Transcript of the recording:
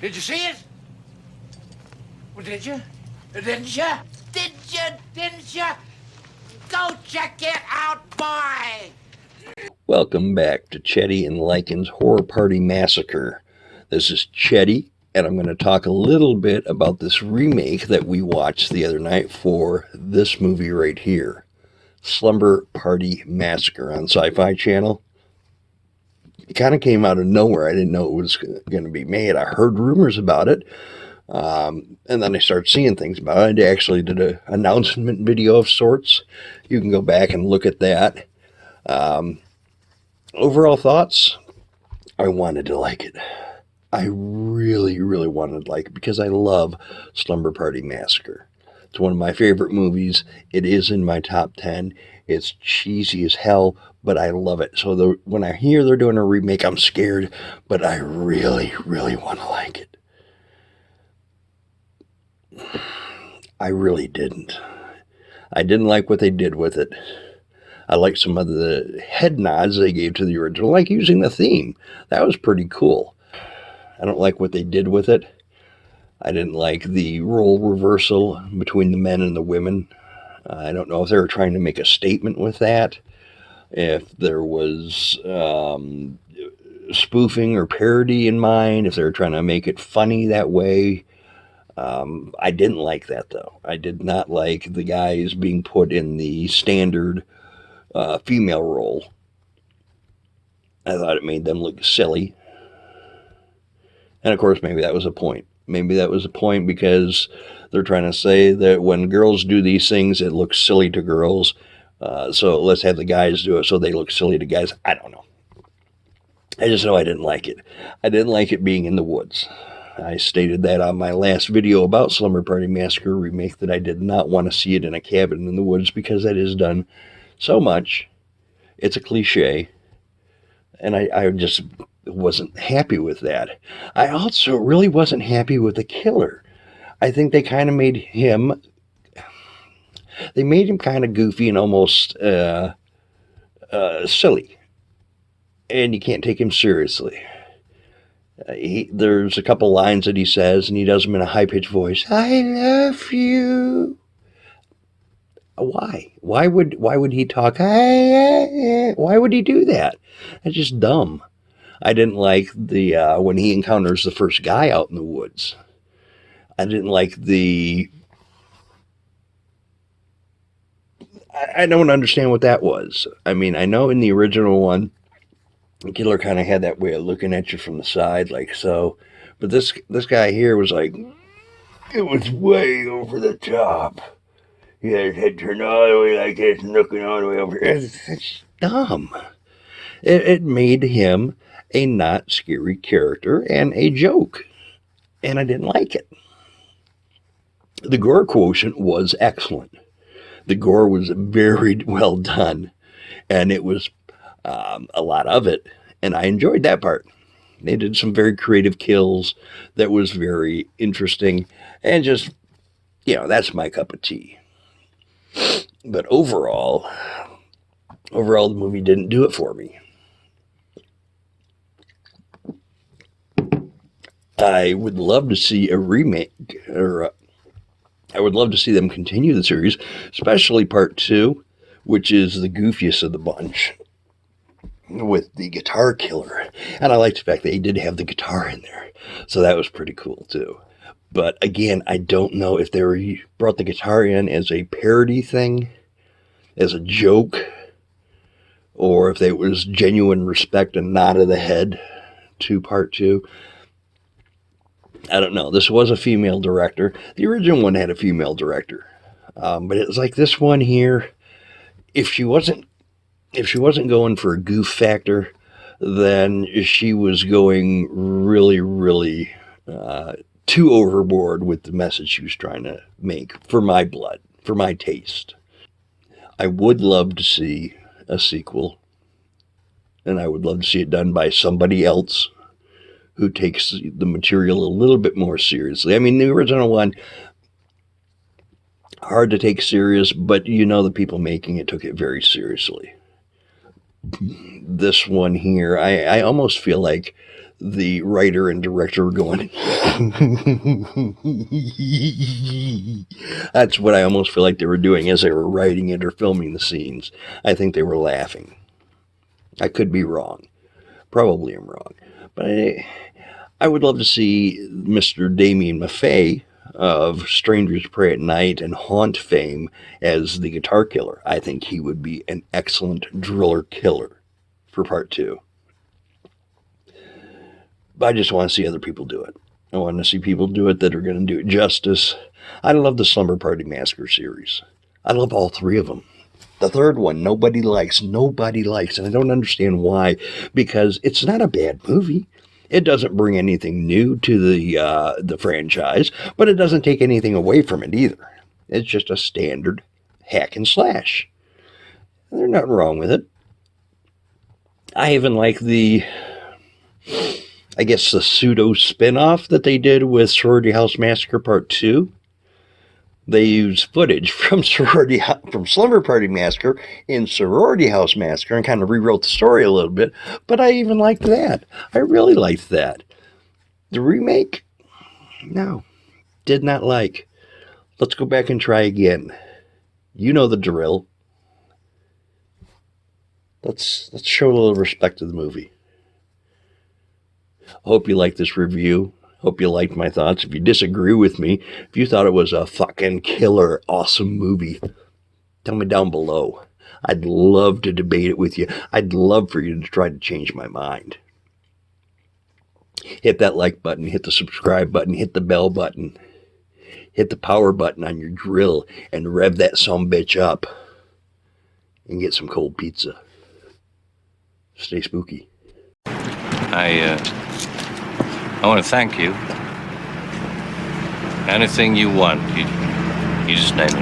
Did you see it? Well, did you? Didn't you? Did you? Didn't you? Go check it out, boy! Welcome back to Chetty and Lycan's Horror Party Massacre. This is Chetty, and I'm going to talk a little bit about this remake that we watched the other night for this movie right here, Slumber Party Massacre on Sci-Fi Channel. It kind of came out of nowhere. I didn't know it was going to be made. I heard rumors about it, and then I started seeing things about it. I actually did an announcement video of sorts. You can go back and look at that. Overall thoughts, I wanted to like it. I really, really wanted to like it because I love Slumber Party Massacre. It's one of my favorite movies. It is in my top 10. It's cheesy as hell, but I love it. So when I hear they're doing a remake, I'm scared, but I really, really want to like it. I really didn't. I didn't like what they did with it. I like some of the head nods they gave to the original, like using the theme. That was pretty cool. I don't like what they did with it. I didn't like the role reversal between the men and the women. I don't know if they were trying to make a statement with that, if there was spoofing or parody in mind, if they were trying to make it funny that way. I didn't like that, though. I did not like the guys being put in the standard female role. I thought it made them look silly. And of course, maybe that was a point. Maybe that was a point because they're trying to say that when girls do these things, it looks silly to girls. So let's have the guys do it so they look silly to guys. I don't know. I just know I didn't like it. I didn't like it being in the woods. I stated that on my last video about Slumber Party Massacre remake, that I did not want to see it in a cabin in the woods because that is done so much. It's a cliche, and I just wasn't happy with that. I also really wasn't happy with the killer. I think they kind of made him, kind of goofy and almost silly, and you can't take him seriously. There's a couple lines that he says, and he does them in a high-pitched voice. I love you. Why? Why would he talk? Why would he do that? That's just dumb. I didn't like the when he encounters the first guy out in the woods. I didn't like the. I don't understand what that was. I mean, I know in the original one, the killer kind of had that way of looking at you from the side, like so. But this guy here was like, it was way over the top. He had his head turned all the way like this and looking all the way over here. It's dumb. It made him a not scary character and a joke. And I didn't like it. The gore quotient was excellent. The gore was very well done. And it was a lot of it. And I enjoyed that part. They did some very creative kills that was very interesting. And just, that's my cup of tea. But overall, the movie didn't do it for me. I would love to see a remake, or I would love to see them continue the series, especially part 2, which is the goofiest of the bunch, with the guitar killer. And I liked the fact that he did have the guitar in there, so that was pretty cool too. But again, I don't know if they brought the guitar in as a parody thing, as a joke, or if it was genuine respect and nod of the head to part 2. I don't know. This was a female director. The original one had a female director, but it was like this one here. If she wasn't going for a goof factor, then she was going really, really too overboard with the message she was trying to make for my blood, for my taste. I would love to see a sequel, and I would love to see it done by somebody else who takes the material a little bit more seriously. I mean, the original one, hard to take serious, but the people making it took it very seriously. This one here, I almost feel like the writer and director were going. That's what I almost feel like they were doing as they were writing it or filming the scenes. I think they were laughing. I could be wrong. Probably I'm wrong. But I would love to see Mr. Damien Maffei of Strangers Pray at Night and Haunt fame as the guitar killer. I think he would be an excellent driller killer for part 2. But I just want to see other people do it. I want to see people do it that are going to do it justice. I love the Slumber Party Massacre series. I love all 3 of them. The third one, nobody likes, and I don't understand why, because it's not a bad movie. It doesn't bring anything new to the franchise, but it doesn't take anything away from it either. It's just a standard hack and slash. There's nothing wrong with it. I even like the pseudo spin-off that they did with Sorority House Massacre Part 2. They used footage from Slumber Party Massacre in Sorority House Massacre and kind of rewrote the story a little bit, but I even liked that. I really liked that. The remake? No. Did not like. Let's go back and try again. You know the drill. Let's show a little respect to the movie. I hope you like this review. Hope you liked my thoughts. If you disagree with me, if you thought it was a fucking killer, awesome movie, tell me down below. I'd love to debate it with you. I'd love for you to try to change my mind. Hit that like button, hit the subscribe button, hit the bell button, hit the power button on your grill, and rev that sumbitch up and get some cold pizza. Stay spooky. I want to thank you. Anything you want, you just name it.